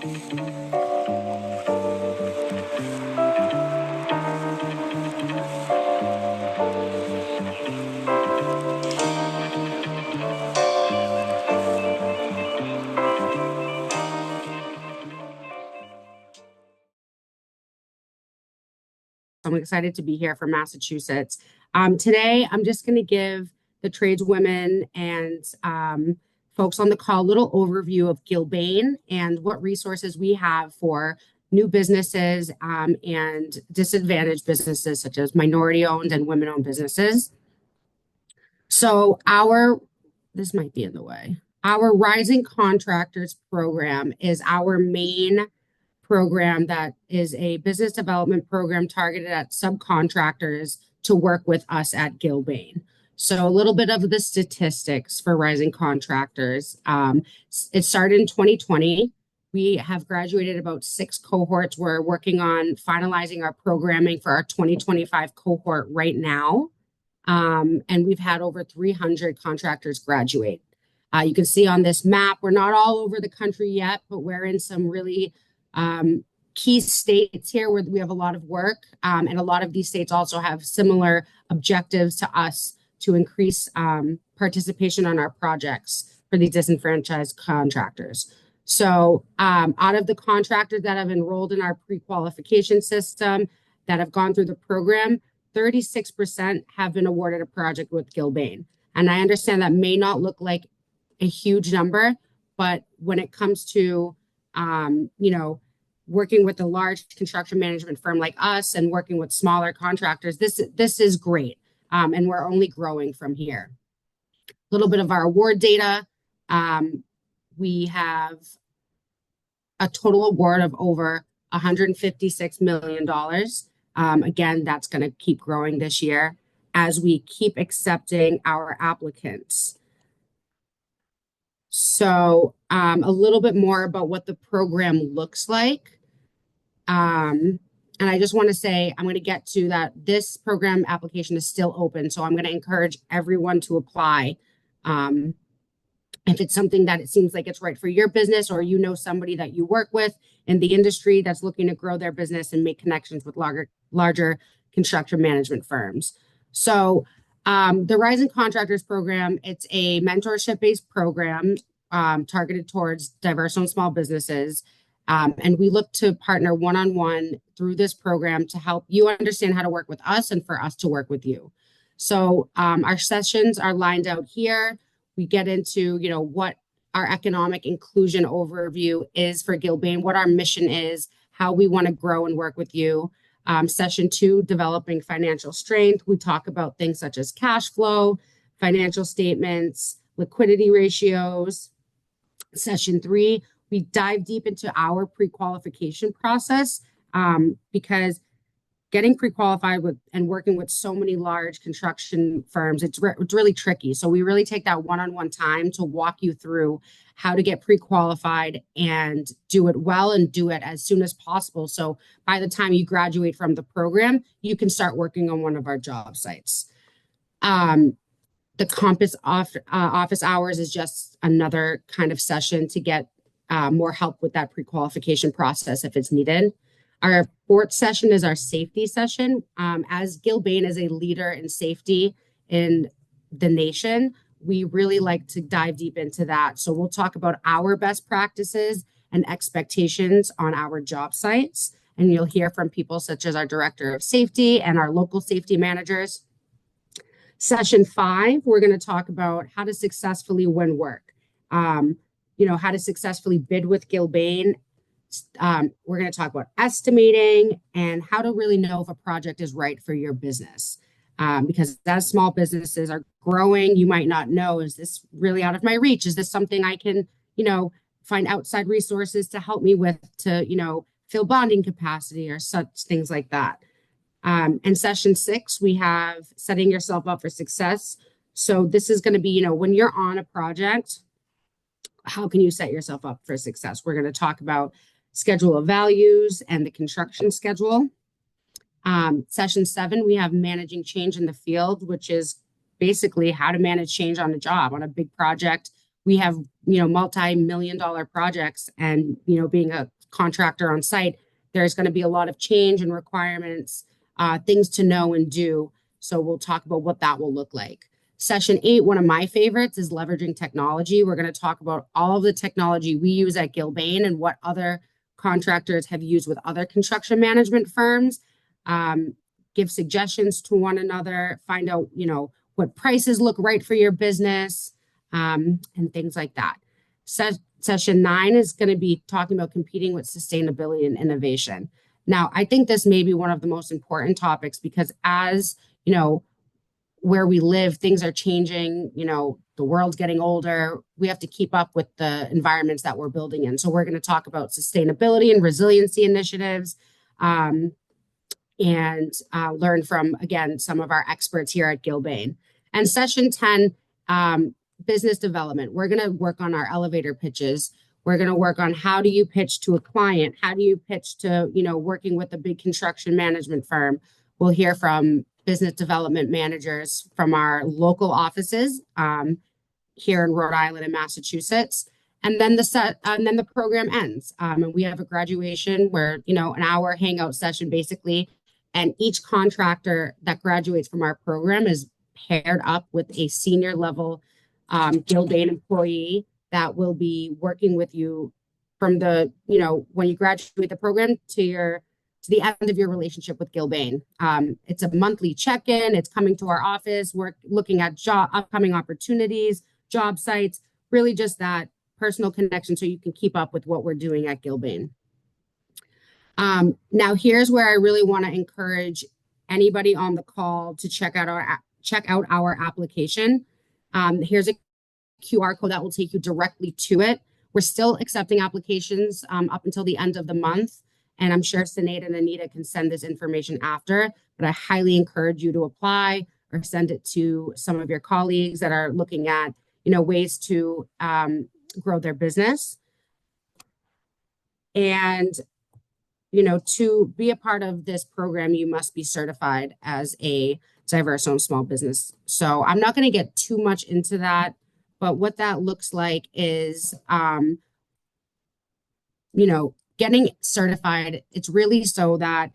I'm excited to be here for Massachusetts. Today, I'm just going to give the tradeswomen and folks on the call a little overview of Gilbane and what resources we have for new businesses and disadvantaged businesses, such as minority-owned and women-owned businesses. So this might be in the way. Our Rising Contractors program is our main program that is a business development program targeted at subcontractors to work with us at Gilbane. So a little bit of the statistics for Rising Contractors. It started in 2020. We have graduated about 6 cohorts. We're working on finalizing our programming for our 2025 cohort right now. And we've had over 300 contractors graduate. You can see on this map, we're not all over the country yet, but we're in some really key states here where we have a lot of work. And a lot of these states also have similar objectives to us to increase participation on our projects for these disenfranchised contractors. So out of the contractors that have enrolled in our pre-qualification system that have gone through the program, 36% have been awarded a project with Gilbane. And I understand that may not look like a huge number, but when it comes to working with a large construction management firm like us and working with smaller contractors, this is great. And we're only growing from here. A little bit of our award data. We have a total award of over $156 million. Again, that's going to keep growing this year as we keep accepting our applicants. So a little bit more about what the program looks like. And I just want to say, I'm going to get to that this program application is still open. So I'm going to encourage everyone to apply. If it's something that it seems like it's right for your business, or you know somebody that you work with in the industry that's looking to grow their business and make connections with larger construction management firms. So the Rising Contractors program, it's a mentorship-based program targeted towards diverse-owned small businesses. And we look to partner one-on-one through this program to help you understand how to work with us and for us to work with you. So our sessions are lined out here. We get into, what our economic inclusion overview is for Gilbane, what our mission is, how we want to grow and work with you. Session 2, developing financial strength. We talk about things such as cash flow, financial statements, liquidity ratios. Session 3, we dive deep into our pre-qualification process because getting pre-qualified with and working with so many large construction firms, it's really tricky. So we really take that one-on-one time to walk you through how to get pre-qualified and do it well and do it as soon as possible. So by the time you graduate from the program, you can start working on one of our job sites. The Compass office hours is just another kind of session to get more help with that pre-qualification process if it's needed. Our 4th session is our safety session. As Gilbane is a leader in safety in the nation, we really like to dive deep into that. So we'll talk about our best practices and expectations on our job sites. And you'll hear from people such as our director of safety and our local safety managers. Session 5, we're going to talk about how to successfully win work. How to successfully bid with Gilbane. We're going to talk about estimating and how to really know if a project is right for your business. Because as small businesses are growing, you might not know, is this really out of my reach? Is this something I can, find outside resources to help me with to, fill bonding capacity or such things like that. In session 6, we have setting yourself up for success. So this is going to be, when you're on a project, how can you set yourself up for success? We're going to talk about schedule of values and the construction schedule. Session 7, we have managing change in the field, which is basically how to manage change on a job, on a big project. We have, multi-million-dollar projects, and, being a contractor on site, there's going to be a lot of change and requirements, things to know and do. So we'll talk about what that will look like. Session 8, one of my favorites, is leveraging technology. We're going to talk about all of the technology we use at Gilbane and what other contractors have used with other construction management firms, give suggestions to one another, find out, what prices look right for your business, and things like that. Session 9 is going to be talking about competing with sustainability and innovation. Now, I think this may be one of the most important topics because as, where we live, things are changing, the world's getting older. We have to keep up with the environments that we're building in. So we're going to talk about sustainability and resiliency initiatives, and learn from, again, some of our experts here at Gilbane. And session 10, business development. We're going to work on our elevator pitches. We're going to work on how do you pitch to a client? How do you pitch to, working with a big construction management firm? We'll hear from business development managers from our local offices here in Rhode Island and Massachusetts. And then the program ends. And we have a graduation where, an hour hangout session basically. And each contractor that graduates from our program is paired up with a senior level Gilbane employee that will be working with you from the, when you graduate the program to the end of your relationship with Gilbane. It's a monthly check-in. It's coming to our office. We're looking at upcoming opportunities, job sites, really just that personal connection so you can keep up with what we're doing at Gilbane. Now, here's where I really want to encourage anybody on the call to check out our application. Here's a QR code that will take you directly to it. We're still accepting applications up until the end of the month, and I'm sure Sinead and Anita can send this information after, but I highly encourage you to apply or send it to some of your colleagues that are looking at, ways to grow their business. And to be a part of this program, you must be certified as a diverse-owned small business. So I'm not going to get too much into that, but what that looks like is, getting certified. It's really so that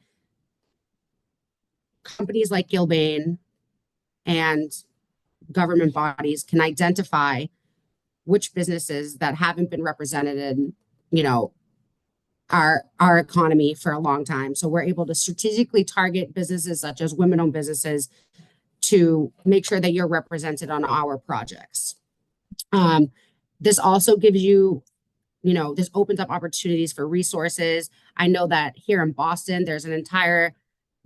companies like Gilbane and government bodies can identify which businesses that haven't been represented in, our economy for a long time. So we're able to strategically target businesses such as women-owned businesses to make sure that you're represented on our projects. This also gives you, this opens up opportunities for resources. I know that here in Boston, there's an entire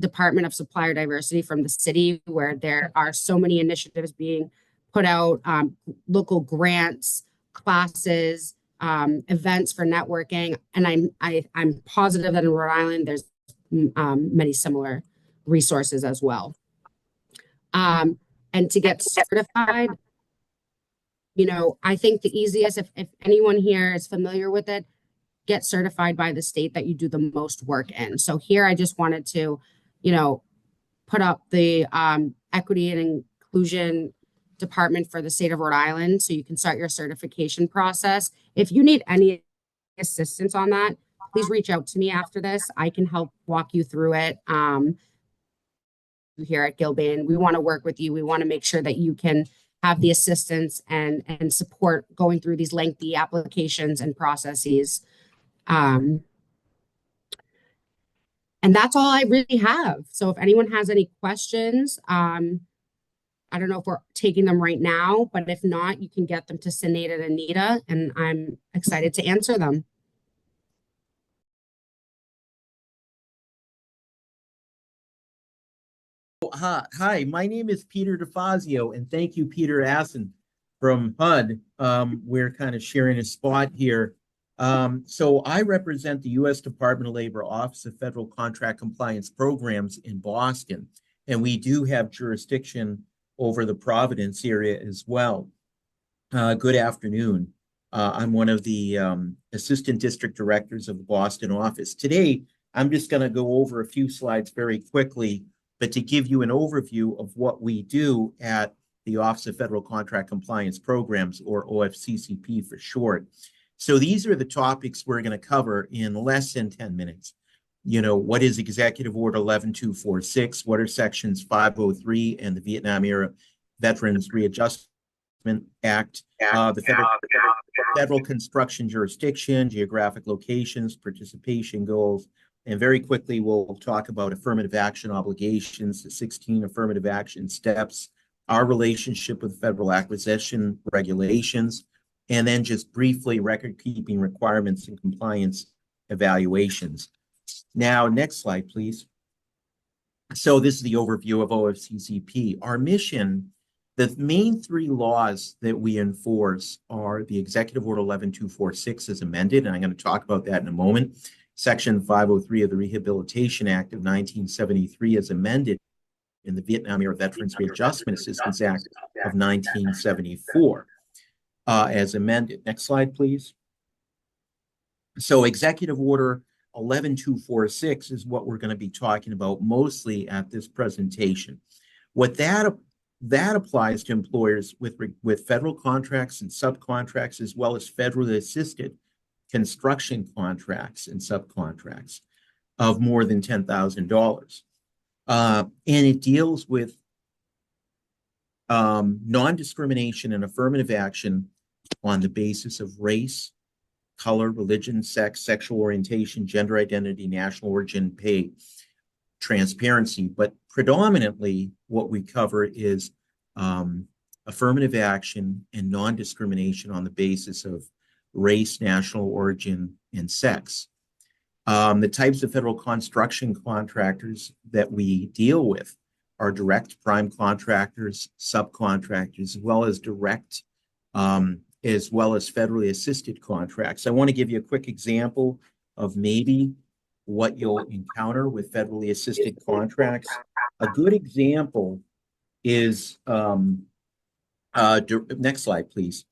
Department of Supplier Diversity from the city where there are so many initiatives being put out, local grants, classes, events for networking. And I'm positive that in Rhode Island, there's many similar resources as well. And to get certified, I think the easiest, if anyone here is familiar with it, get certified by the state that you do the most work in. So here I just wanted to, put up the equity and inclusion department for the state of Rhode Island so you can start your certification process. If you need any assistance on that, please reach out to me after this. I can help walk you through it. Here at Gilbane, we want to work with you. We want to make sure that you can have the assistance and support going through these lengthy applications and processes. And that's all I really have. So if anyone has any questions, I don't know if we're taking them right now, but if not, you can get them to Sinead and Anita, and I'm excited to answer them. Hi, my name is Peter DeFazio, and thank you, Peter Assen from HUD. We're kind of sharing a spot here. So I represent the U.S. Department of Labor Office of Federal Contract Compliance Programs in Boston, and we do have jurisdiction over the Providence area as well. Good afternoon. I'm one of the assistant district directors of the Boston office. Today, I'm just going to go over a few slides very quickly, but to give you an overview of what we do at the Office of Federal Contract Compliance Programs, or OFCCP for short. So these are the topics we're going to cover in less than 10 minutes. You know, what is Executive Order 11246? What are Sections 503 and the Vietnam Era Veterans Readjustment Act? The federal construction jurisdiction, geographic locations, participation goals, and very quickly we'll talk about affirmative action obligations, the 16 affirmative action steps, our relationship with federal acquisition regulations, and then just briefly record-keeping requirements and compliance evaluations. Now, next slide, please. So this is the overview of OFCCP. Our mission, the main three laws that we enforce are the Executive Order 11246 as amended, and I'm going to talk about that in a moment. Section 503 of the Rehabilitation Act of 1973 as amended in the Vietnam Era Veterans Readjustment Assistance Act of 1974 as amended. Next slide, please. So Executive Order 11246 is what we're going to be talking about mostly at this presentation. What that applies to employers with federal contracts and subcontracts, as well as federally assisted construction contracts and subcontracts of more than $10,000. And it deals with non-discrimination and affirmative action on the basis of race, color, religion, sex, sexual orientation, gender identity, national origin, pay, transparency. But predominantly what we cover is affirmative action and non-discrimination on the basis of race, national origin, and sex. The types of federal construction contractors that we deal with are direct prime contractors, subcontractors, as well as direct as well as federally assisted contracts. I want to give you a quick example of maybe what you'll encounter with federally assisted contracts. A good example is, next slide, please.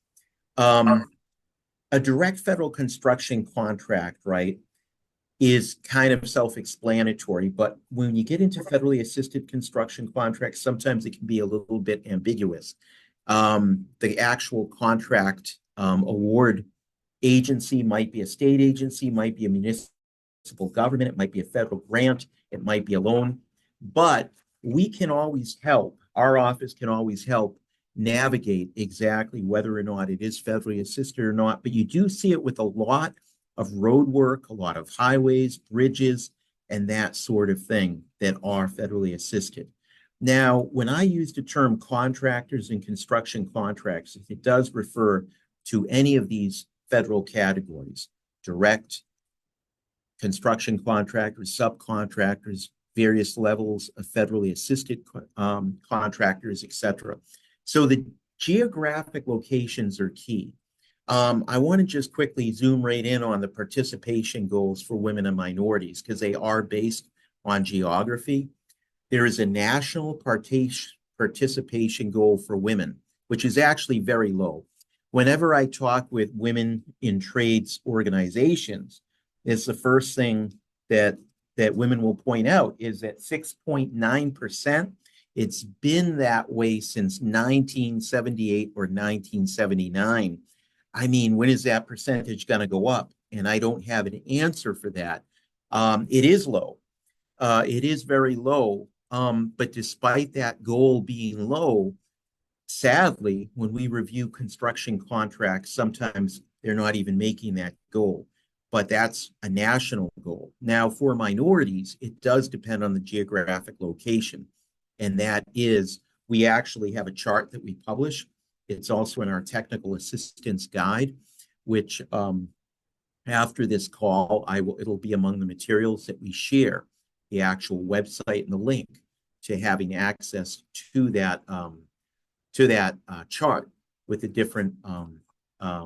A direct federal construction contract, right, is kind of self-explanatory, but when you get into federally assisted construction contracts, sometimes it can be a little bit ambiguous. The actual contract award agency might be a state agency, might be a municipal government, it might be a federal grant, it might be a loan, but we can always help. Our office can always help navigate exactly whether or not it is federally assisted or not, but you do see it with a lot of road work, a lot of highways, bridges, and that sort of thing that are federally assisted. Now, when I use the term contractors and construction contracts, it does refer to any of these federal categories: direct construction contractors, subcontractors, various levels of federally assisted contractors, etc. So the geographic locations are key. I want to just quickly zoom right in on the participation goals for women and minorities because they are based on geography. There is a national participation goal for women, which is actually very low. Whenever I talk with women in trades organizations, it's the first thing that women will point out is that 6.9%. It's been that way since 1978 or 1979. I mean, when is that percentage going to go up? And I don't have an answer for that. It is low. It is very low. But despite that goal being low, sadly, when we review construction contracts, sometimes they're not even making that goal. But that's a national goal. Now, for minorities, it does depend on the geographic location. And that is, we actually have a chart that we publish. It's also in our technical assistance guide, which after this call, it'll be among the materials that we share, the actual website and the link to having access to that chart with the different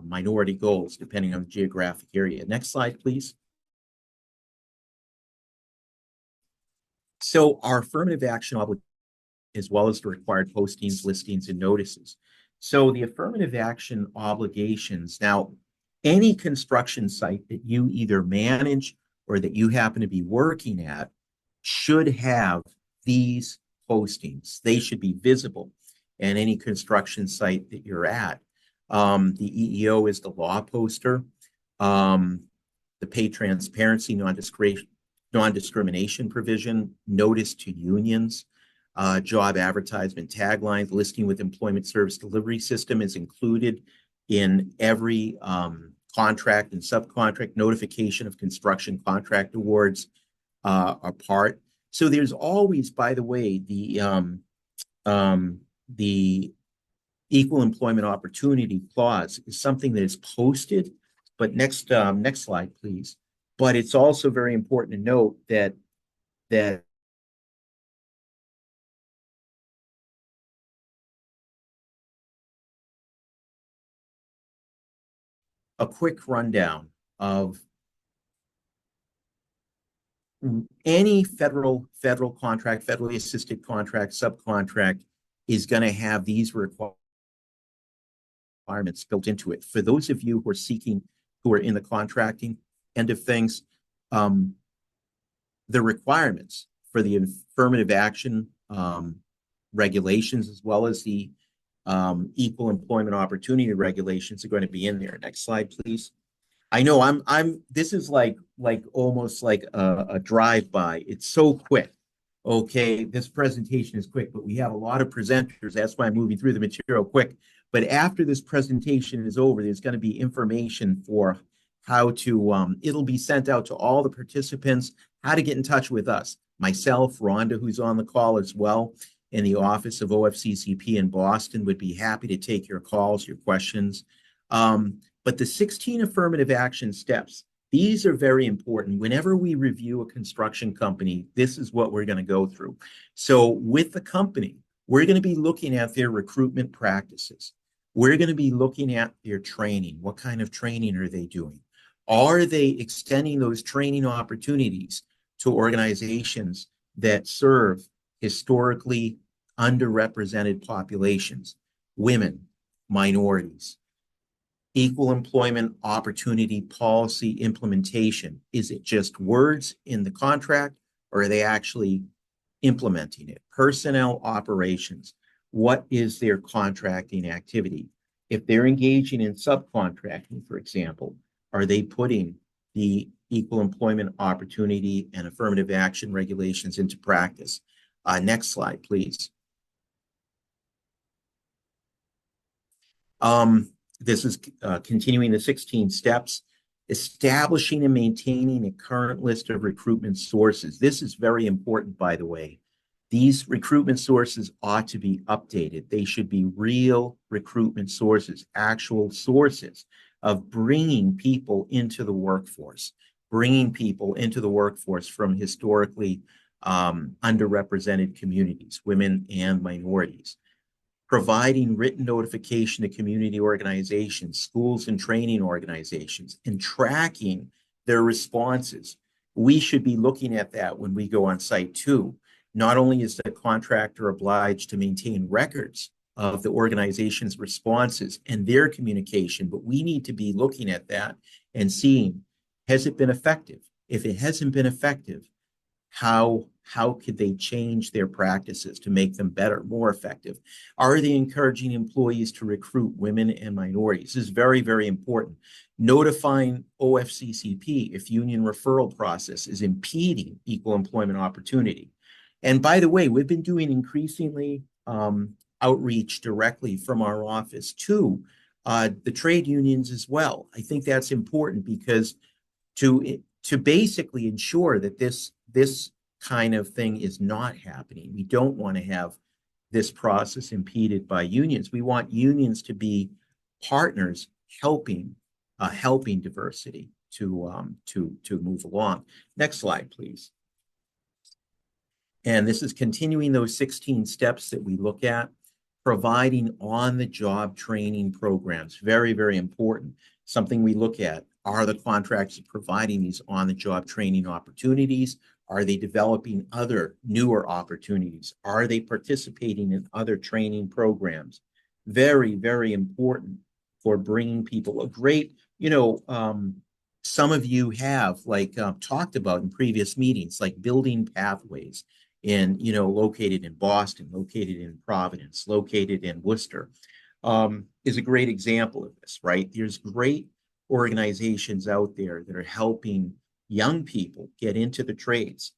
minority goals depending on the geographic area. Next slide, please. So our affirmative action obligation, as well as the required postings, listings, and notices. So the affirmative action obligations, now any construction site that you either manage or that you happen to be working at should have these postings. They should be visible in any construction site that you're at. The EEO is the law poster. The pay transparency, non-discrimination provision, notice to unions, job advertisement taglines, listing with employment service delivery system is included in every contract and subcontract. Notification of construction contract awards are part. So there's always, by the way, the equal employment opportunity clause is something that is posted. But next slide, please. But it's also very important to note that a quick rundown of any federal contract, federally assisted contract, subcontract is going to have these requirements built into it. For those of you who are in the contracting end of things, the requirements for the affirmative action regulations, as well as the equal employment opportunity regulations, are going to be in there. Next slide, please. I know this is like almost like a drive-by. It's so quick. Okay, this presentation is quick, but we have a lot of presenters. That's why I'm moving through the material quick. But after this presentation is over, there's going to be information for how to, it'll be sent out to all the participants, how to get in touch with us. Myself, Rhonda, who's on the call as well, in the office of OFCCP in Boston, would be happy to take your calls, your questions. But the 16 affirmative action steps, these are very important. Whenever we review a construction company, this is what we're going to go through. So with the company, we're going to be looking at their recruitment practices. We're going to be looking at their training. What kind of training are they doing? Are they extending those training opportunities to organizations that serve historically underrepresented populations, women, minorities? Equal employment opportunity policy implementation. Is it just words in the contract, or are they actually implementing it? Personnel operations. What is their contracting activity? If they're engaging in subcontracting, for example, are they putting the equal employment opportunity and affirmative action regulations into practice? Next slide, please. This is continuing the 16 steps, establishing and maintaining a current list of recruitment sources. This is very important, by the way. These recruitment sources ought to be updated. They should be real recruitment sources, actual sources of bringing people into the workforce, from historically underrepresented communities, women and minorities. Providing written notification to community organizations, schools and training organizations, and tracking their responses. We should be looking at that when we go on site too. Not only is the contractor obliged to maintain records of the organization's responses and their communication, but we need to be looking at that and seeing, has it been effective? If it hasn't been effective, how could they change their practices to make them better, more effective? Are they encouraging employees to recruit women and minorities? This is very, very important. Notifying OFCCP if union referral process is impeding equal employment opportunity. And by the way, we've been doing increasingly outreach directly from our office to the trade unions as well. I think that's important because to basically ensure that this kind of thing is not happening. We don't want to have this process impeded by unions. We want unions to be partners helping diversity to move along. Next slide, please. And this is continuing those 16 steps that we look at, providing on-the-job training programs. Very, very important. Something we look at. Are the contractors providing these on-the-job training opportunities? Are they developing other newer opportunities? Are they participating in other training programs? Very, very important for bringing people. A great, some of you have talked about in previous meetings, like building pathways located in Boston, located in Providence, located in Worcester, is a great example of this, right? There's great organizations out there that are helping young people get into the trades,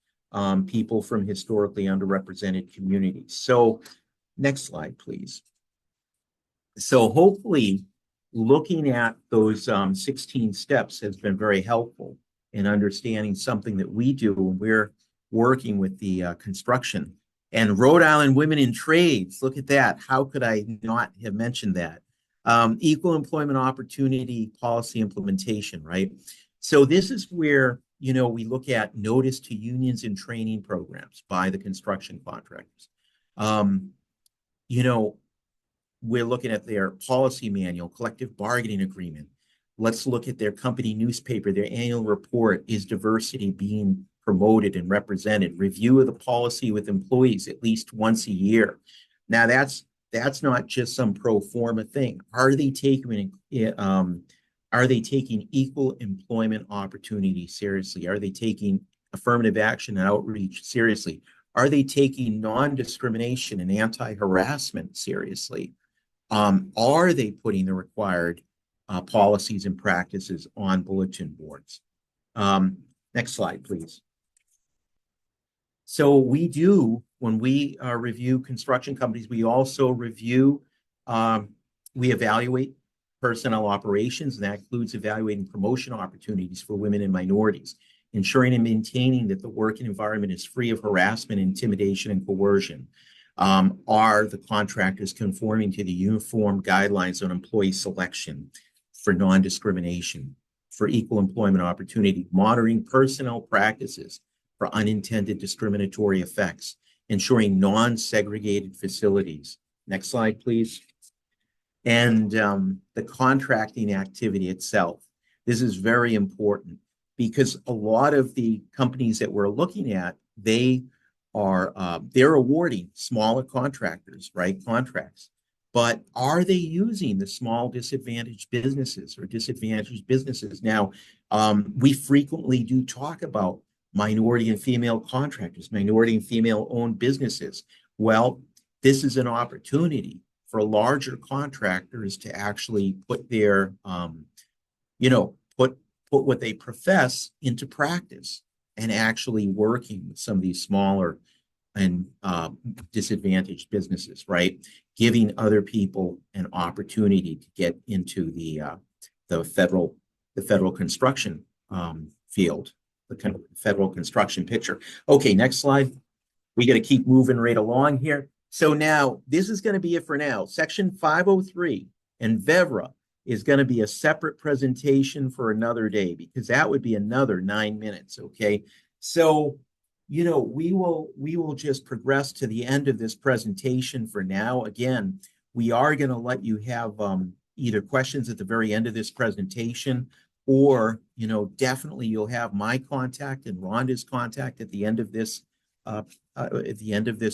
people from historically underrepresented communities. So next slide, please. So hopefully looking at those 16 steps has been very helpful in understanding something that we do when we're working with the construction. And Rhode Island Women in Trades, look at that. How could I not have mentioned that? Equal employment opportunity policy implementation, right? So this is where, you know, we look at notice to unions and training programs by the construction contractors. You know, we're looking at their policy manual, collective bargaining agreement. Let's look at their company newspaper, their annual report. Is diversity being promoted and represented? Review of the policy with employees at least once a year. Now that's not just some pro forma thing. Are they taking equal employment opportunity seriously? Are they taking affirmative action and outreach seriously? Are they taking non-discrimination and anti-harassment seriously? Are they putting the required policies and practices on bulletin boards? Next slide, please. So we do, when we review construction companies, we also review, we evaluate personnel operations, and that includes evaluating promotion opportunities for women and minorities, ensuring and maintaining that the working environment is free of harassment, intimidation, and coercion. Are the contractors conforming to the uniform guidelines on employee selection for non-discrimination, for equal employment opportunity, monitoring personnel practices for unintended discriminatory effects, ensuring non-segregated facilities. Next slide, please. And the contracting activity itself. This is very important because a lot of the companies that we're looking at, they're awarding smaller contractors, right, contracts. But are they using the small disadvantaged businesses or disadvantaged businesses? Now, we frequently do talk about minority and female contractors, minority and female owned businesses. Well, this is an opportunity for larger contractors to actually put their, put what they profess into practice and actually working with some of these smaller and disadvantaged businesses, right? Giving other people an opportunity to get into the federal construction field, the kind of federal construction picture. Okay, next slide. We got to keep moving right along here. So now this is going to be it for now. Section 503 and VEVRA is going to be a separate presentation for another day because that would be another 9 minutes. Okay, so we will just progress to the end of this presentation for now. Again, we are going to let you have either questions at the very end of this presentation, or definitely you'll have my contact and Rhonda's contact at the end of this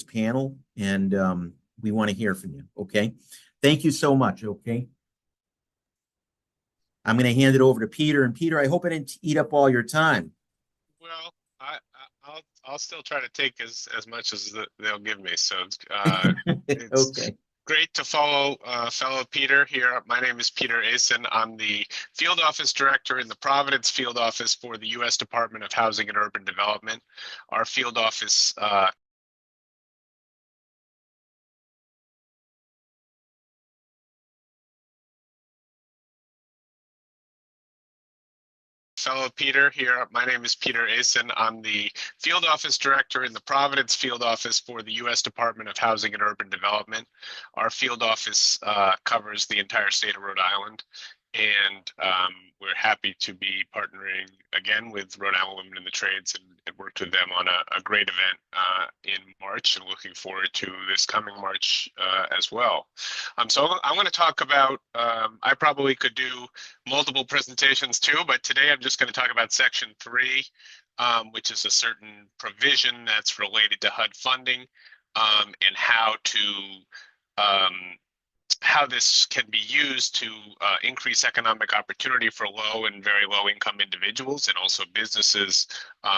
panel, and we want to hear from you. Okay, thank you so much. Okay, I'm going to hand it over to Peter. And Peter, I hope I didn't eat up all your time. Well, I'll still try to take as much as they'll give me. So it's okay. Great to follow fellow Peter here. My name is Peter Asen. I'm the Field Office Director in the Providence Field Office for the U.S. Department of Housing and Urban Development. Our field office fellow Peter here. My name is Peter Asen. I'm the Field Office Director in the Providence Field Office for the U.S. Department of Housing and Urban Development. Our field office covers the entire state of Rhode Island, and we're happy to be partnering again with Rhode Island Women in the Trades and worked with them on a great event in March, and looking forward to this coming March as well. So I'm going to talk about, I probably could do multiple presentations too, but today I'm just going to talk about Section 3, which is a certain provision that's related to HUD funding, and how this can be used to increase economic opportunity for low and very low income individuals, and also businesses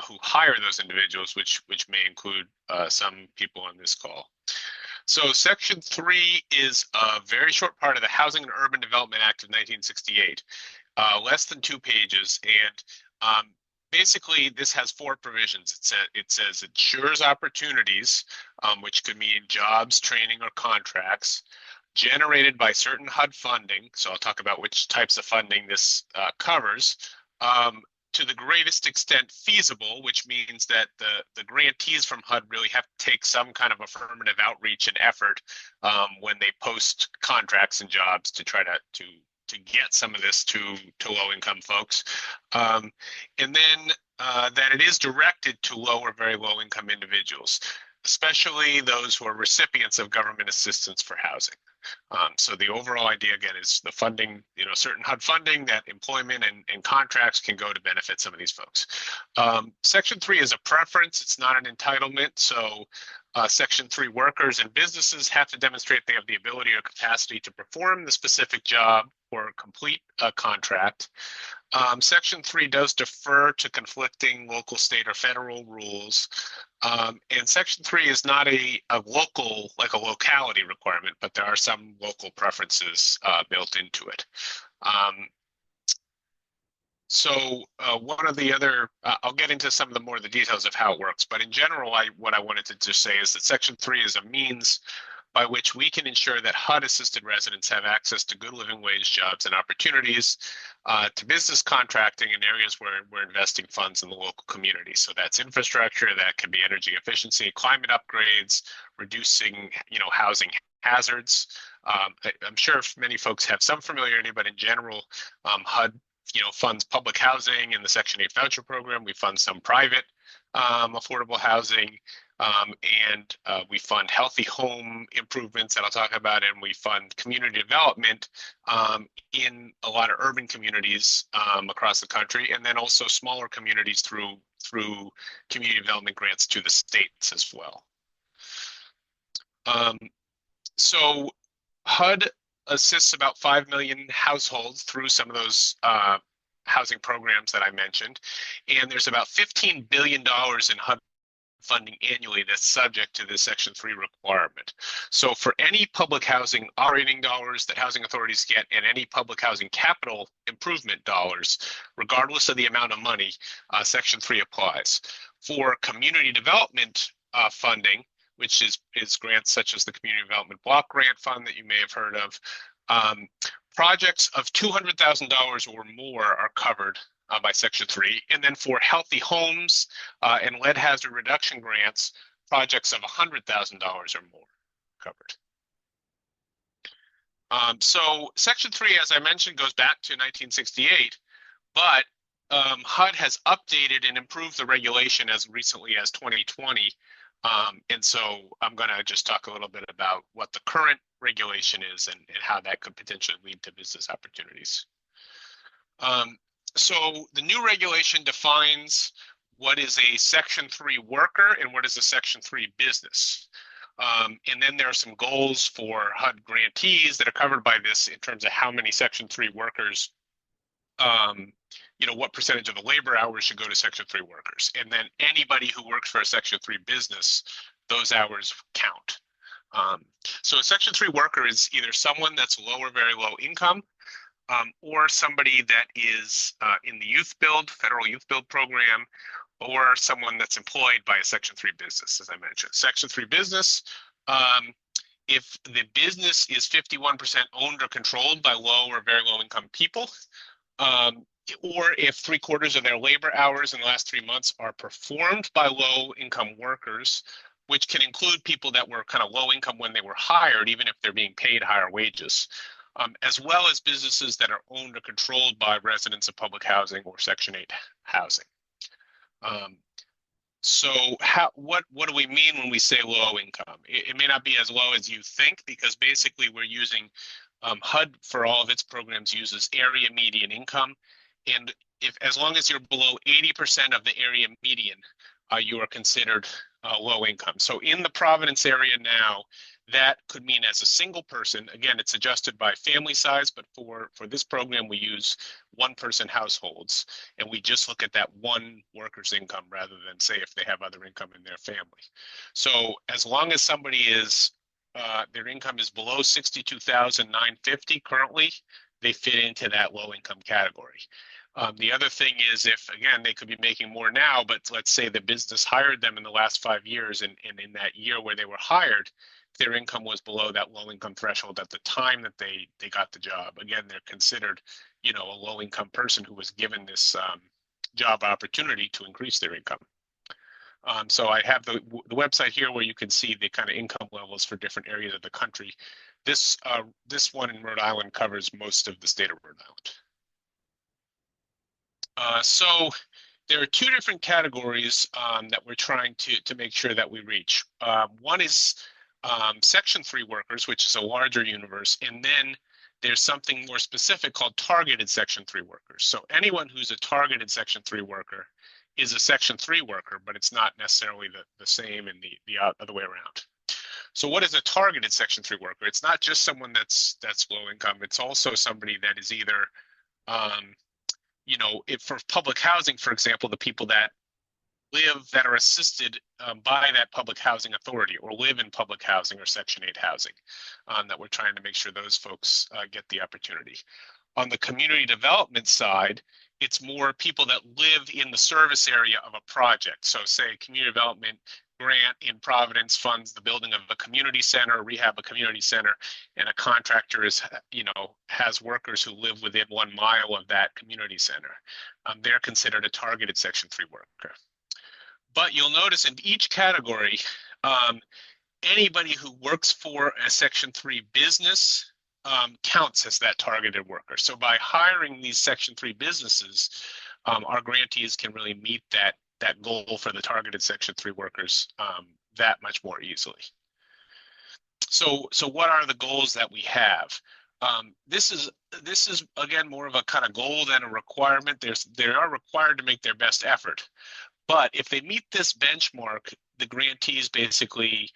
who hire those individuals, which may include some people on this call. So Section 3 is a very short part of the Housing and Urban Development Act of 1968. less than 2 pages. And basically, this has 4 provisions. It says ensures opportunities, which could mean jobs, training, or contracts generated by certain HUD funding. So I'll talk about which types of funding this covers. To the greatest extent feasible, which means that the grantees from HUD really have to take some kind of affirmative outreach and effort when they post contracts and jobs to try to get some of this to low-income folks. And then that it is directed to low or very low-income individuals, especially those who are recipients of government assistance for housing. So the overall idea, again, is the funding, certain HUD funding, that employment and contracts can go to benefit some of these folks. Section 3 is a preference. It's not an entitlement. So Section 3 workers and businesses have to demonstrate they have the ability or capacity to perform the specific job or complete a contract. Section 3 does defer to conflicting local, state, or federal rules. And Section 3 is not a local, like a locality requirement, but there are some local preferences built into it. So one of the other, I'll get into some of the more of the details of how it works, but in general, what I wanted to just say is that Section 3 is a means by which we can ensure that HUD-assisted residents have access to good living wage jobs and opportunities, to business contracting in areas where we're investing funds in the local community. So that's infrastructure, that can be energy efficiency, climate upgrades, reducing, housing hazards. I'm sure many folks have some familiarity, but in general, HUD funds public housing in the Section 8 voucher program. We fund some private affordable housing, and we fund healthy home improvements that I'll talk about, and we fund community development in a lot of urban communities across the country, and then also smaller communities through community development grants to the states as well. So HUD assists about 5 million households through some of those housing programs that I mentioned. And there's about $15 billion in HUD funding annually that's subject to this Section 3 requirement. So for any public housing operating dollars that housing authorities get and any public housing capital improvement dollars, regardless of the amount of money, Section 3 applies. For community development funding, which is grants such as the Community Development Block Grant Fund that you may have heard of. Projects of $200,000 or more are covered by Section 3. And then for healthy homes and lead hazard reduction grants, projects of $100,000 or more covered. So Section 3, as I mentioned, goes back to 1968, but HUD has updated and improved the regulation as recently as 2020. And so I'm going to just talk a little bit about what the current regulation is and how that could potentially lead to business opportunities. So the new regulation defines what is a Section 3 worker and what is a Section 3 business. And then there are some goals for HUD grantees that are covered by this in terms of how many Section 3 workers, what percentage of the labor hours should go to Section 3 workers. And then anybody who works for a Section 3 business, those hours count. So a Section 3 worker is either someone that's low or very low income, or somebody that is in the federal youth build program, or someone that's employed by a Section 3 business, as I mentioned. Section 3 business, if the business is 51% owned or controlled by low or very low income people, or if 3/4 of their labor hours in the last 3 months are performed by low income workers, which can include people that were kind of low income when they were hired, even if they're being paid higher wages, as well as businesses that are owned or controlled by residents of public housing or Section 8 housing. So what do we mean when we say low income? It may not be as low as you think, because basically we're using HUD for all of its programs uses area median income. And as long as you're below 80% of the area median, you are considered low income. So in the Providence area now, that could mean as a single person, again, it's adjusted by family size, but for this program, we use 1-person households, and we just look at that one worker's income rather than say if they have other income in their family. So as long as somebody is, their income is below $62,950 currently, they fit into that low income category. The other thing is if, again, they could be making more now, but let's say the business hired them in the last 5 years, and in that year where they were hired, their income was below that low income threshold at the time that they got the job. Again, they're considered, a low income person who was given this job opportunity to increase their income. So I have the website here where you can see the kind of income levels for different areas of the country. This one in Rhode Island covers most of the state of Rhode Island. So there are two different categories that we're trying to make sure that we reach. One is Section 3 workers, which is a larger universe, and then there's something more specific called targeted Section 3 workers. So anyone who's a targeted Section 3 worker is a Section 3 worker, but it's not necessarily the same in the other way around. So what is a targeted Section 3 worker? It's not just someone that's low income. It's also somebody that is either, if for public housing, for example, the people that are assisted by that public housing authority or live in public housing or Section 8 housing, that we're trying to make sure those folks get the opportunity. On the community development side, it's more people that live in the service area of a project. So say community development grant in Providence funds the building of a community center, rehab a community center, and a contractor has workers who live within 1 mile of that community center. They're considered a targeted Section 3 worker. But you'll notice in each category, anybody who works for a Section 3 business counts as that targeted worker. So by hiring these Section 3 businesses, our grantees can really meet that goal for the targeted Section 3 workers that much more easily. So what are the goals that we have? This is again more of a kind of goal than a requirement. They are required to make their best effort. But if they meet this benchmark, the grantees basically,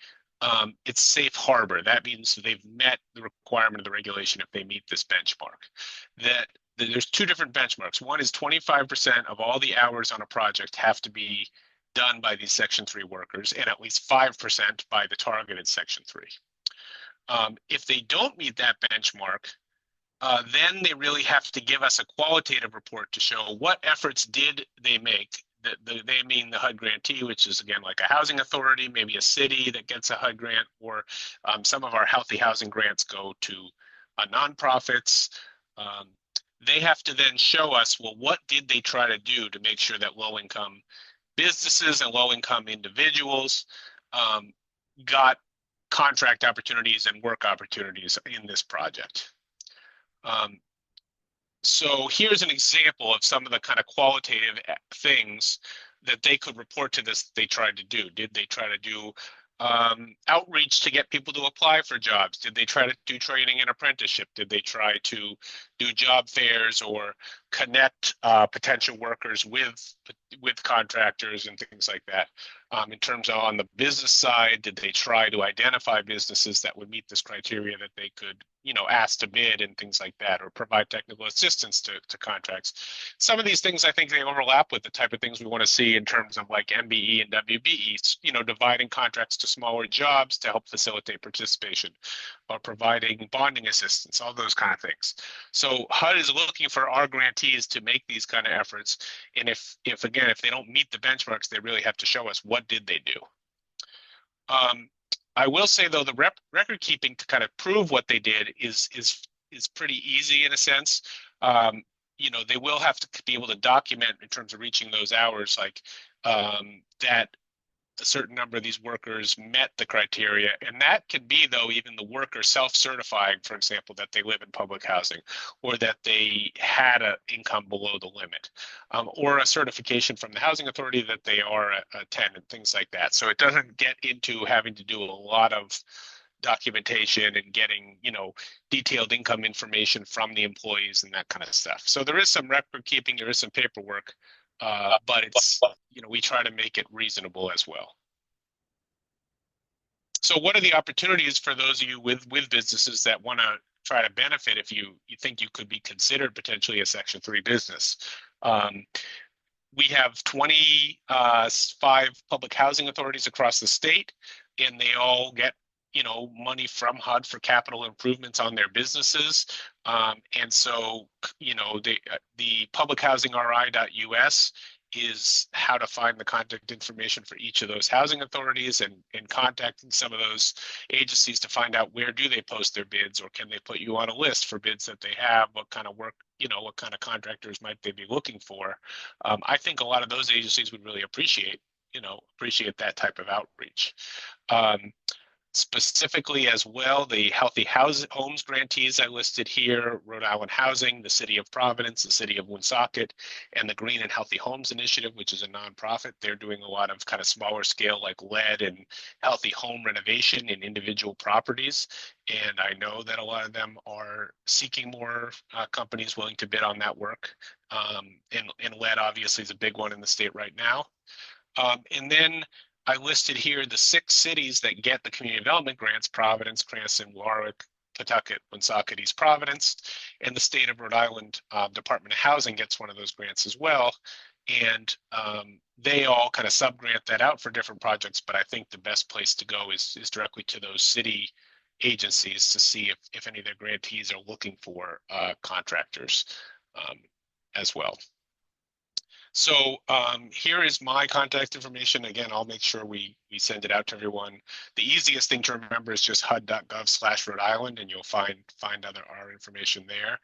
it's safe harbor. That means they've met the requirement of the regulation if they meet this benchmark. There's two different benchmarks. One is 25% of all the hours on a project have to be done by these Section 3 workers, and at least 5% by the targeted Section 3. If they don't meet that benchmark, then they really have to give us a qualitative report to show what efforts did they make. They mean the HUD grantee, which is again like a housing authority, maybe a city that gets a HUD grant, or some of our healthy housing grants go to nonprofits. They have to then show us, well, what did they try to do to make sure that low-income businesses and low-income individuals got contract opportunities and work opportunities in this project. So here's an example of some of the kind of qualitative things that they could report to this they tried to do. Did they try to do outreach to get people to apply for jobs? Did they try to do training and apprenticeship? Did they try to do job fairs or connect potential workers with contractors and things like that? In terms of on the business side, did they try to identify businesses that would meet this criteria that they could ask to bid and things like that, or provide technical assistance to contracts? Some of these things, I think they overlap with the type of things we want to see in terms of like MBE and WBE, dividing contracts to smaller jobs to help facilitate participation, or providing bonding assistance, all those kind of things. So HUD is looking for our grantees to make these kind of efforts. And if they don't meet the benchmarks, they really have to show us what did they do. I will say though, the record keeping to kind of prove what they did is pretty easy in a sense. They will have to be able to document in terms of reaching those hours, like that a certain number of these workers met the criteria. And that can be, though, even the worker self-certifying, for example, that they live in public housing, or that they had an income below the limit, or a certification from the housing authority that they are a tenant, things like that. So it doesn't get into having to do a lot of documentation and getting, detailed income information from the employees and that kind of stuff. So there is some record keeping, there is some paperwork, but it's, we try to make it reasonable as well. So what are the opportunities for those of you with businesses that want to try to benefit if you think you could be considered potentially a Section 3 business? We have 25 public housing authorities across the state, and they all get money from HUD for capital improvements on their businesses. And so, the publichousingri.us is how to find the contact information for each of those housing authorities, and contacting some of those agencies to find out where do they post their bids, or can they put you on a list for bids that they have, what kind of work, what kind of contractors might they be looking for. I think a lot of those agencies would really appreciate that type of outreach. Specifically as well, the Healthy Homes grantees I listed here: Rhode Island Housing, the City of Providence, the City of Woonsocket, and the Green and Healthy Homes Initiative, which is a nonprofit. They're doing a lot of kind of smaller scale, like lead and healthy home renovation in individual properties. And I know that a lot of them are seeking more companies willing to bid on that work. And lead obviously is a big one in the state right now. And then I listed here the 6 cities that get the community development grants: Providence, Cranston, Warwick, Pawtucket, Woonsocket, East Providence, and the state of Rhode Island Department of Housing gets one of those grants as well. And they all kind of sub-grant that out for different projects, but I think the best place to go is directly to those city agencies to see if any of their grantees are looking for contractors as well. So here is my contact information. Again, I'll make sure we send it out to everyone. The easiest thing to remember is just hud.gov/Rhode Island, and you'll find our information there.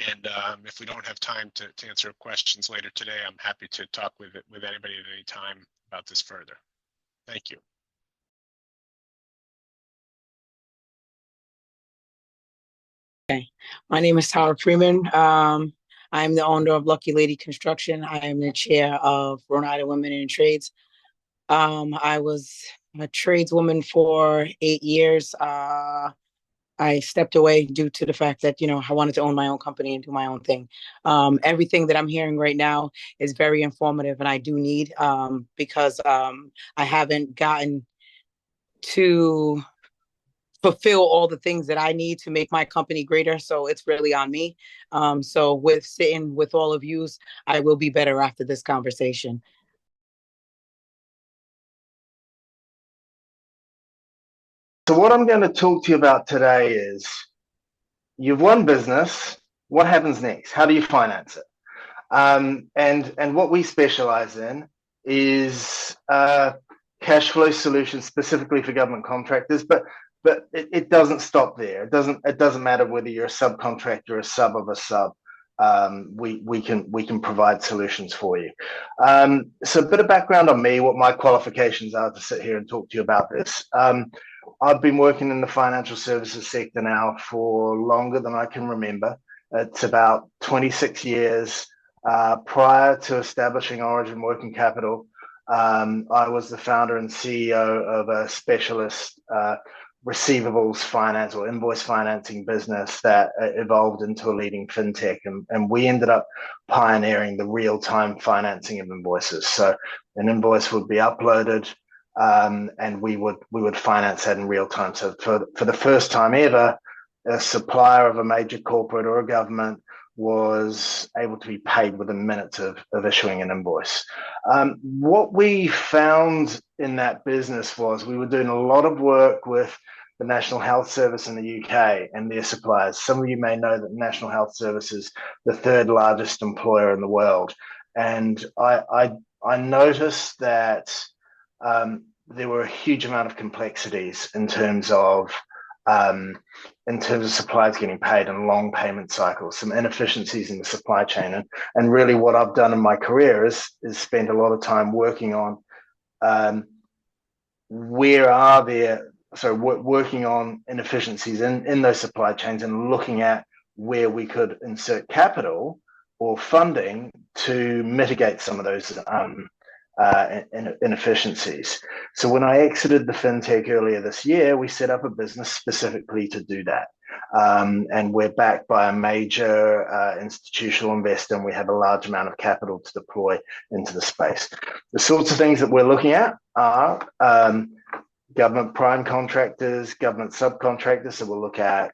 And if we don't have time to answer questions later today, I'm happy to talk with anybody at any time about this further. Thank you. Okay, my name is Tyler Freeman. I'm the owner of Lucky Lady Construction. I am the chair of Rhode Island Women in Trades. I was a tradeswoman for 8 years. I stepped away due to the fact that, I wanted to own my own company and do my own thing. Everything that I'm hearing right now is very informative, and I do need, because I haven't gotten to fulfill all the things that I need to make my company greater. So it's really on me. So with sitting with all of you, I will be better after this conversation. So what I'm going to talk to you about today is, you've won business. What happens next? How do you finance it? And what we specialize in is cash flow solutions specifically for government contractors, but it doesn't stop there. It doesn't matter whether you're a subcontractor, a sub of a sub. We can provide solutions for you. So a bit of background on me, what my qualifications are to sit here and talk to you about this. I've been working in the financial services sector now for longer than I can remember. It's about 26 years. Prior to establishing Origin Working Capital, I was the founder and CEO of a specialist receivables finance or invoice financing business that evolved into a leading fintech, and we ended up pioneering the real-time financing of invoices. So an invoice would be uploaded, and we would finance that in real time. So for the first time ever, a supplier of a major corporate or a government was able to be paid within minutes of issuing an invoice. What we found in that business was we were doing a lot of work with the National Health Service in the UK and their suppliers. Some of you may know that the National Health Service is the 3rd largest employer in the world. And I noticed that there were a huge amount of complexities in terms of suppliers getting paid and long payment cycles, some inefficiencies in the supply chain. And really what I've done in my career is spend a lot of time working on working on inefficiencies in those supply chains and looking at where we could insert capital or funding to mitigate some of those inefficiencies. So when I exited the fintech earlier this year, we set up a business specifically to do that. And we're backed by a major institutional investor, and we have a large amount of capital to deploy into the space. The sorts of things that we're looking at are government prime contractors, government subcontractors. So we'll look at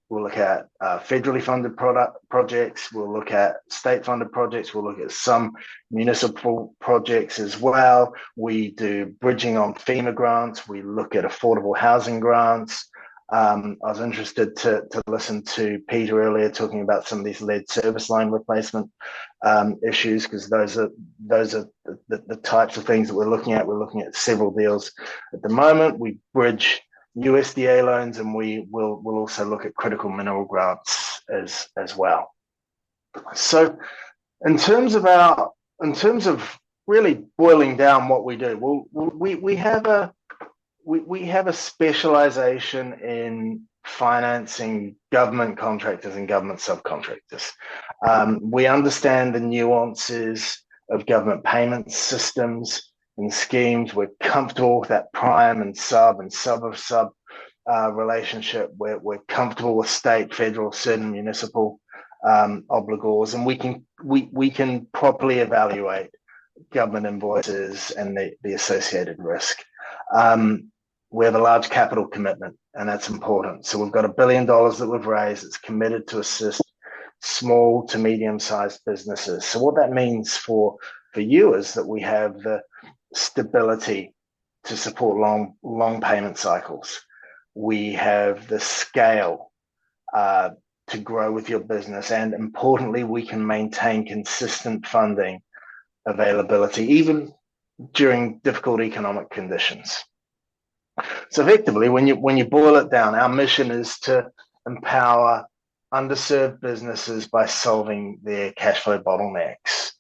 We'll look at federally funded projects. We'll look at state-funded projects. We'll look at some municipal projects as well. We do bridging on FEMA grants. We look at affordable housing grants. I was interested to listen to Peter earlier talking about some of these lead service line replacement issues, because those are the types of things that we're looking at. We're looking at several deals at the moment. We bridge USDA loans, and we'll also look at critical mineral grants as well. So in terms of really boiling down what we do, we have a specialization in financing government contractors and government subcontractors. We understand the nuances of government payment systems and schemes. We're comfortable with that prime and sub of sub relationship. We're comfortable with state, federal, certain municipal obligors, and we can properly evaluate government invoices and the associated risk. We have a large capital commitment, and that's important. So we've got $1 billion that we've raised. It's committed to assist small to medium-sized businesses. So what that means for you is that we have the stability to support long payment cycles. We have the scale to grow with your business, and importantly, we can maintain consistent funding availability even during difficult economic conditions. So effectively, when you boil it down, our mission is to empower underserved businesses by solving their cash flow bottlenecks.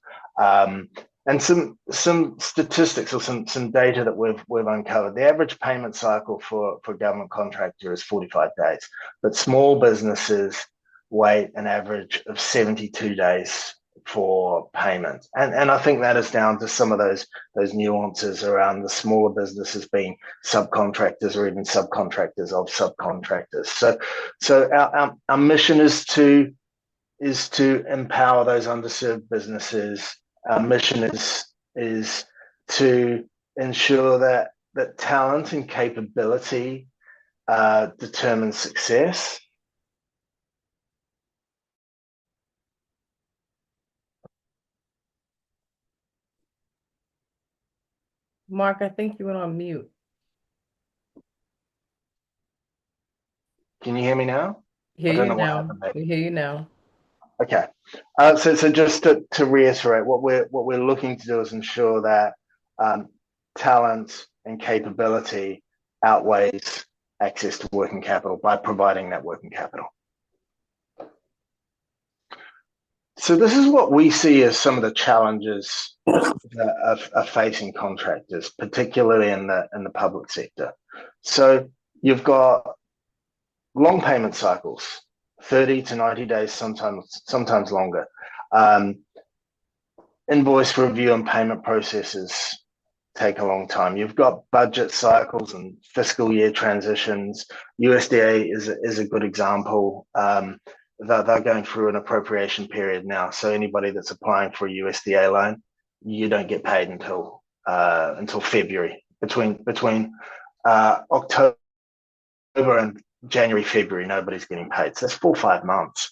And some statistics or some data that we've uncovered. The average payment cycle for a government contractor is 45 days, but small businesses wait an average of 72 days for payment. And I think that is down to some of those nuances around the smaller businesses being subcontractors or even subcontractors of subcontractors. So our mission is to empower those underserved businesses. Our mission is to ensure that talent and capability determine success. Mark, I think you went on mute. Can you hear me now? Hear I don't you know what now. happened there. We hear you now. Okay. So just to reiterate, what we're looking to do is ensure that talent and capability outweighs access to working capital by providing that working capital. So this is what we see as some of the challenges that are facing contractors, particularly in the public sector. So you've got long payment cycles, 30 to 90 days, sometimes longer. Invoice review and payment processes take a long time. You've got budget cycles and fiscal year transitions. USDA is a good example. They're going through an appropriation period now. So anybody that's applying for a USDA loan, you don't get paid until February. Between October and January, February, nobody's getting paid. So that's 4 or 5 months.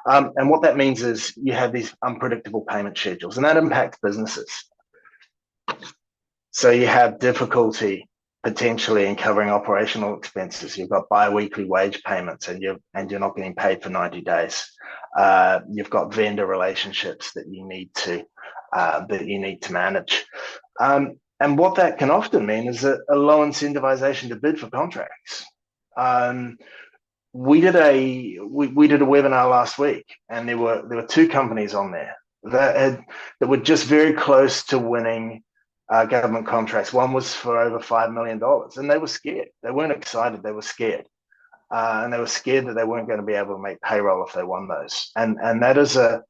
And what that means is you have these unpredictable payment schedules, and that impacts businesses. So you have difficulty potentially in covering operational expenses. You've got bi-weekly wage payments, and you're not getting paid for 90 days. You've got vendor relationships that you need to manage. And what that can often mean is a low incentivization to bid for contracts. We did a webinar last week, and there were 2 companies on there that were just very close to winning government contracts. One was for over $5 million, and they were scared. They weren't excited. They were scared, and they were scared that they weren't going to be able to make payroll if they won those. And that is a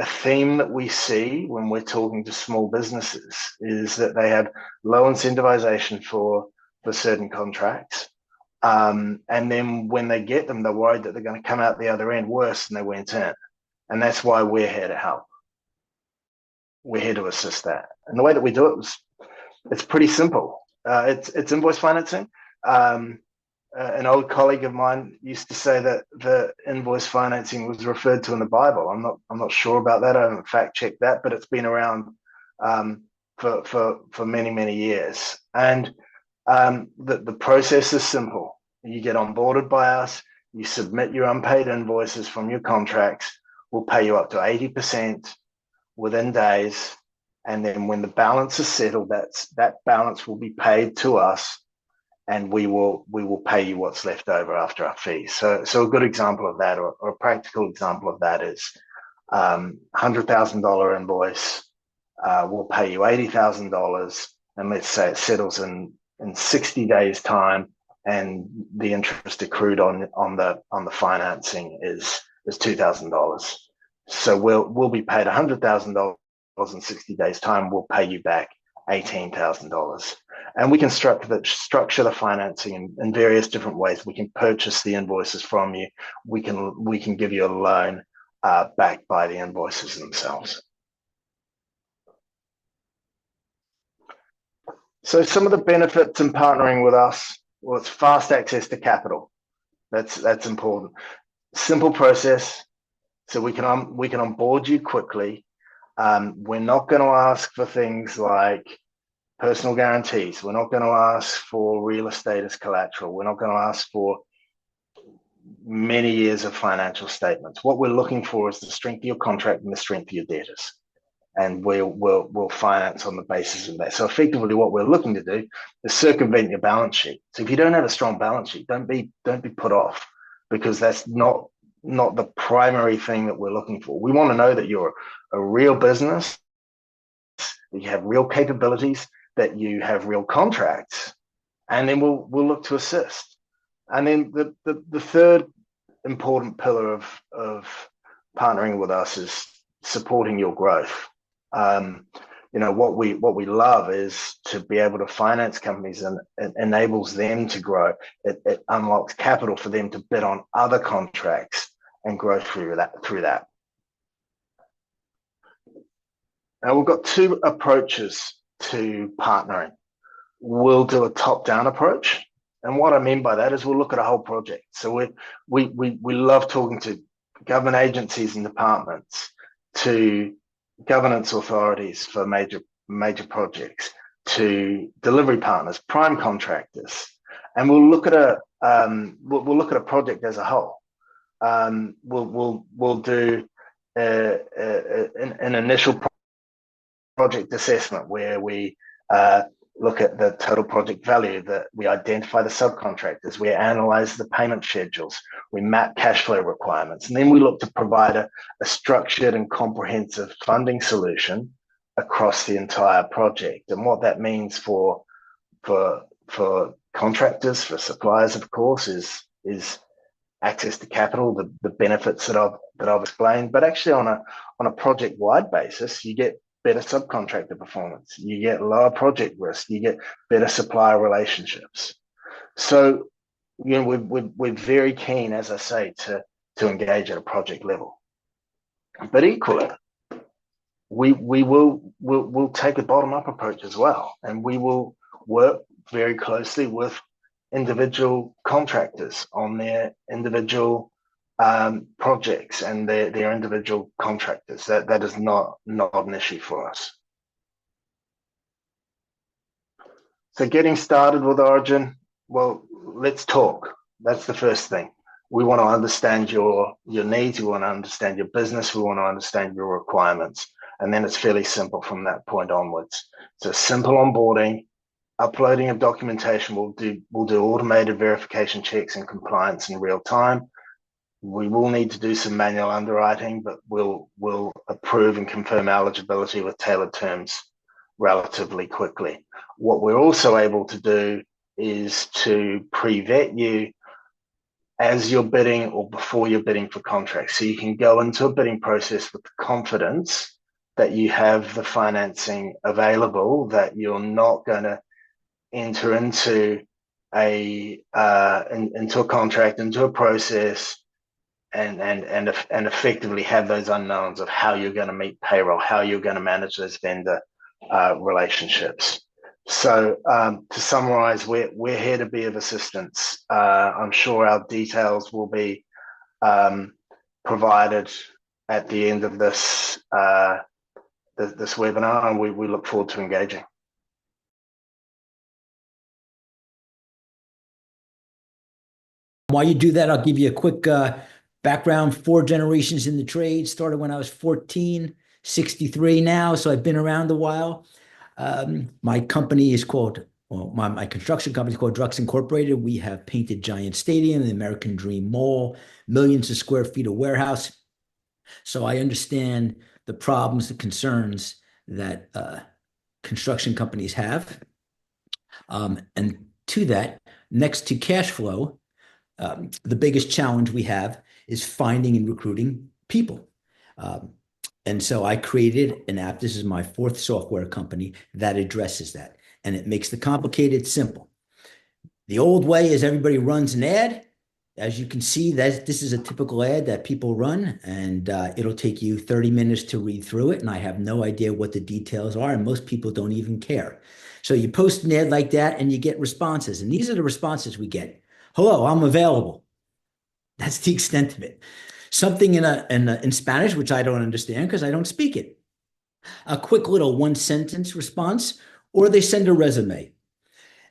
theme that we see when we're talking to small businesses, is that they have low incentivization for certain contracts. And then when they get them, they're worried that they're going to come out the other end worse than they went in. And that's why we're here to help. We're here to assist that. And the way that we do it it's pretty simple. It's invoice financing. an old colleague of mine used to say that the invoice financing was referred to in the Bible. I'm not sure about that. I haven't fact checked that, but it's been around for many years. And the process is simple. You get onboarded by us. You submit your unpaid invoices from your contracts. We'll pay you up to 80% within days. And then when the balance is settled, that balance will be paid to us, and we will pay you what's left over after our fees. So a good example of that, or a practical example of that, is $100,000 invoice. We'll pay you $80,000, and let's say it settles in 60 days time, and the interest accrued on the financing is $2,000. So we'll be paid $100,000 in 60 days time. We'll pay you back $18,000. And we can structure the financing in various different ways. We can purchase the invoices from you. We can give you a loan backed by the invoices themselves. So some of the benefits in partnering with us, well, it's fast access to capital. That's important. Simple process, so we can onboard you quickly. We're not going to ask for things like personal guarantees. We're not going to ask for real estate as collateral. We're not going to ask for many years of financial statements. What we're looking for is the strength of your contract and the strength of your debtors. And we'll finance on the basis of that. So effectively what we're looking to do is circumvent your balance sheet. So if you don't have a strong balance sheet, don't be put off, because that's not the primary thing that we're looking for. We want to know that you're a real business, that you have real capabilities, that you have real contracts, and then we'll look to assist. And then the third important pillar of partnering with us is supporting your growth. What we love is to be able to finance companies, and it enables them to grow. It unlocks capital for them to bid on other contracts and grow through that. Now, we've got two approaches to partnering. We'll do a top-down approach, and what I mean by that is we'll look at a whole project. So we love talking to government agencies and departments, to governance authorities for major projects, to delivery partners, prime contractors, and we'll look at a project as a whole. We'll do an initial project assessment where we look at the total project value, that we identify the subcontractors, we analyze the payment schedules, we map cash flow requirements, and then we look to provide a structured and comprehensive funding solution across the entire project. And what that means for contractors, for suppliers, of course, is access to capital, the benefits that I've explained. But actually on a project-wide basis, you get better subcontractor performance, you get lower project risk, you get better supplier relationships. So, we're very keen, as I say, to engage at a project level. But equally, we'll take a bottom-up approach as well, and we will work very closely with individual contractors on their individual projects and their individual contractors. That is not an issue for us. So getting started with Origin, well, let's talk. That's the first thing. We want to understand your needs, we want to understand your business, we want to understand your requirements, and then it's fairly simple from that point onwards. So simple onboarding, uploading of documentation. We'll do automated verification checks and compliance in real time. We will need to do some manual underwriting, but we'll approve and confirm eligibility with tailored terms relatively quickly. What we're also able to do is to pre-vet you as you're bidding or before you're bidding for contracts. So you can go into a bidding process with confidence that you have the financing available, that you're not going to enter into a contract, into a process, and effectively have those unknowns of how you're going to meet payroll, how you're going to manage those vendor relationships. So to summarize, we're here to be of assistance. I'm sure our details will be provided at the end of this this webinar, and we look forward to engaging. While you do that, I'll give you a quick background. 4 generations in the trade. Started when I was 14, 63 now, so I've been around a while. My company is called, well, my construction company is called Drux Incorporated. We have painted Giant Stadium, the American Dream Mall, millions of square feet of warehouse. So I understand the problems, the concerns that construction companies have. And to that, next to cash flow, the biggest challenge we have is finding and recruiting people. And so I created an app. This is my 4th software company that addresses that. And it makes the complicated simple. The old way is everybody runs an ad. As you can see, this is a typical ad that people run, and it'll take you 30 minutes to read through it. And I have no idea what the details are, and most people don't even care. So you post an ad like that and you get responses. And these are the responses we get. Hello, I'm available. That's the extent of it. Something in Spanish, which I don't understand because I don't speak it. A quick little 1-sentence response, or they send a resume.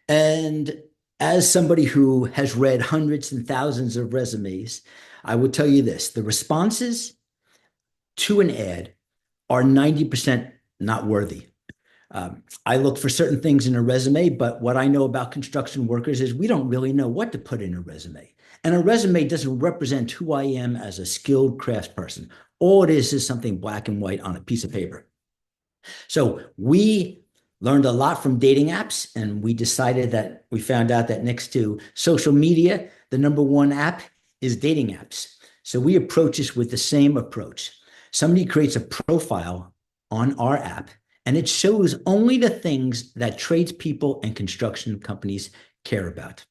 And as somebody who has read hundreds and thousands of resumes, I will tell you this: the responses to an ad are 90% not worthy. I look for certain things in a resume, but what I know about construction workers is we don't really know what to put in a resume. And a resume doesn't represent who I am as a skilled craftsperson. All it is something black and white on a piece of paper. So we learned a lot from dating apps, and we found out that next to social media, the #1 app is dating apps. So we approach this with the same approach. Somebody creates a profile on our app, and it shows only the things that tradespeople and construction companies care about.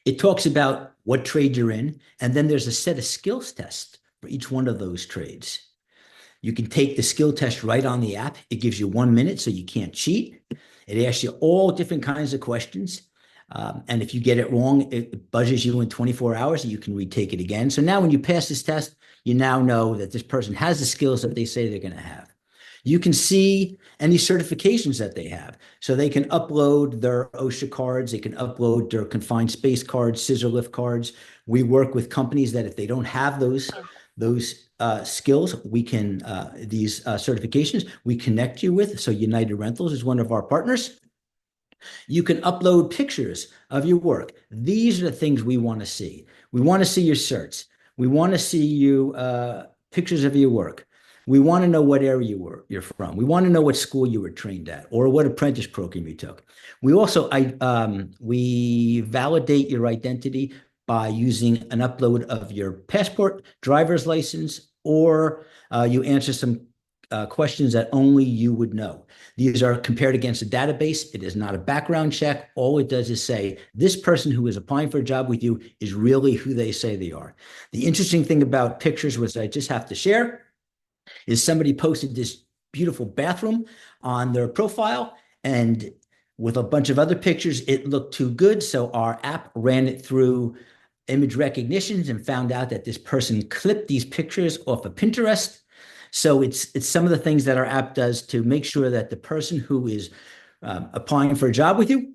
It talks about what trade you're in, and then there's a set of skills tests for each one of those trades. You can take the skill test right on the app. It gives you 1 minute, so you can't cheat. It asks you all different kinds of questions. And if you get it wrong, it buzzes you in 24 hours, and you can retake it again. So now when you pass this test, you now know that this person has the skills that they say they're going to have. You can see any certifications that they have. So they can upload their OSHA cards. They can upload their confined space cards, scissor lift cards. We work with companies that if they don't have those skills, we can, these certifications, we connect you with. So United Rentals is one of our partners. You can upload pictures of your work. These are the things we want to see. We want to see your certs. We want to see you pictures of your work. We want to know what area you're from. We want to know what school you were trained at or what apprentice program you took. We also we validate your identity by using an upload of your passport, driver's license, or you answer some questions that only you would know. These are compared against a database. It is not a background check. All it does is say, this person who is applying for a job with you is really who they say they are. The interesting thing about pictures, which I just have to share, is somebody posted this beautiful bathroom on their profile, and with a bunch of other pictures, it looked too good. So our app ran it through image recognitions and found out that this person clipped these pictures off of Pinterest. So it's some of the things that our app does to make sure that the person who is applying for a job with you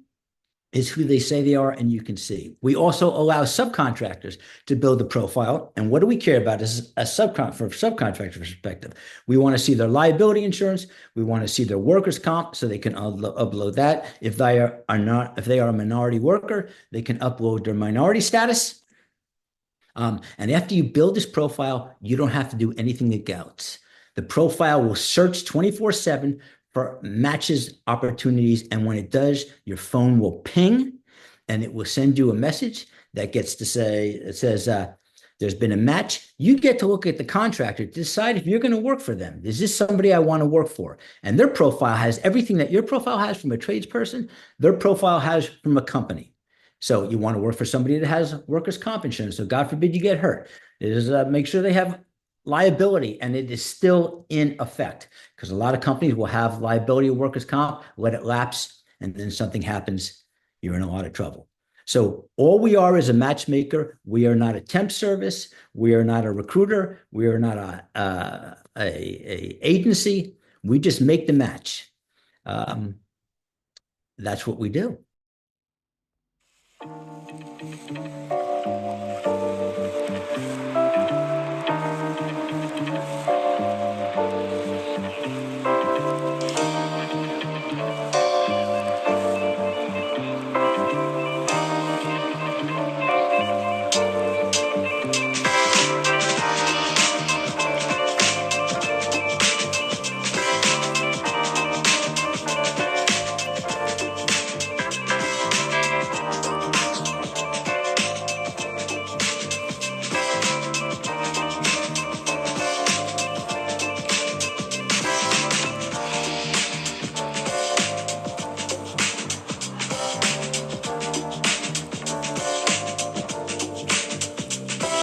is who they say they are, and you can see. We also allow subcontractors to build the profile. And what do we care about as a subcontractor perspective? We want to see their liability insurance. We want to see their workers' comp, so they can upload that. If they are a minority worker, they can upload their minority status. And after you build this profile, you don't have to do anything else. The profile will search 24/7 for matches, opportunities, and when it does, your phone will ping, and it will send you a message that gets to say, it says, there's been a match. You get to look at the contractor to decide if you're going to work for them. Is this somebody I want to work for? And their profile has everything that your profile has from a tradesperson, their profile has from a company. So you want to work for somebody that has workers' comp insurance. So God forbid you get hurt. It is make sure they have liability, and it is still in effect, because a lot of companies will have liability of workers' comp, let it lapse, and then something happens, you're in a lot of trouble. So all we are is a matchmaker. We are not a temp service. We are not a recruiter. We are not a agency. We just make the match. That's what we do.